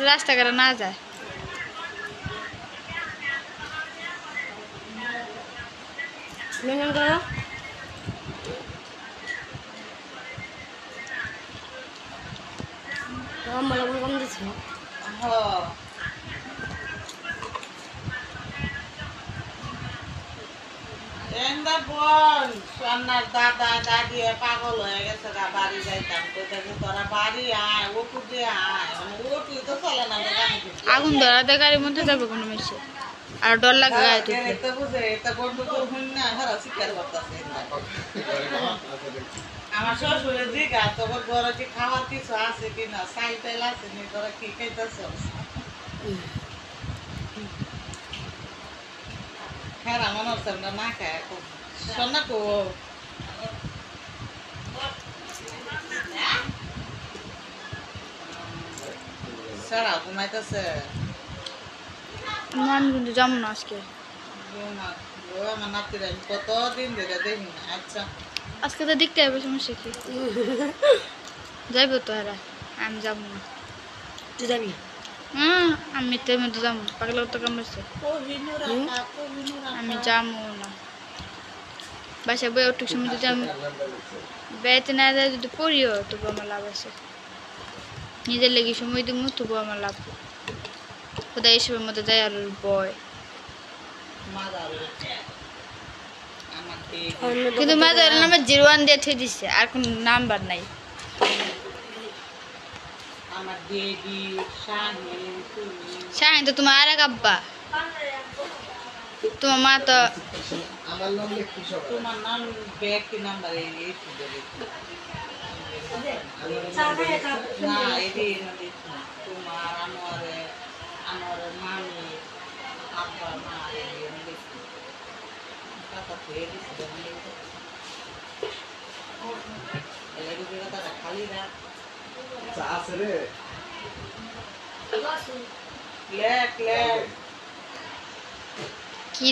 রাস্তাঘাটে না যায়। দাদা দাদি পাগল হয়ে গেছে বাড়ি যাইতাম তোরা বাড়ি আয় ওটু দিয়ে আয় মানে ওটু তো চলে না। আগুন ধরাতে গাড়ির মধ্যে যাবে কোনো মেশে আর ডর লাগে গায়ে এটা বুঝে এটা গন্ডগোল হইন না হারা শিকার করতেছে। আমার শ্বশুরের জিগা তোমার ঘরে কি খাওয়ার কিছু আছে কিনা চাইল টাইল আছে নি তোরা কি খাইতেছ? হ্যাঁ আমার হচ্ছে আমরা না খাই এখন শোনা কো সারা ঘুমাইতেছে। আমি কিন্তু যাবো না আজকে। আমার নাতির আমি কতদিন ধরে দেখি না। আচ্ছা আজকে তো দেখতে হবে, সমস্যা কি? যাইব তো এরা, আমি যাবো না। তুই যাবি? আমি তো মধ্যে যাবো, পাগলা তো কামড়েছে। আমি যাবো না বাসা বই ওটুক সময় যদি আমি বেড়াতে না যায় যদি পড়িও তবু আমার লাভ আছে। নিজের লেগে সময় দিব তবু আমার লাভ। কোথায় এসবের মধ্যে যায় আর বয় কিন্তু মাদার নামে 01 দিয়ে থই দিচ্ছে আর কোন নাম্বার নাই। শাহিন তো তোমার আর এক আব্বা, তোমার মা তো তোমার নাম ব্যক্তি নাম্বার না এটি তোমার আনোয়ারের মামি আব্বা মা খালি রাত লেখ লেখ কি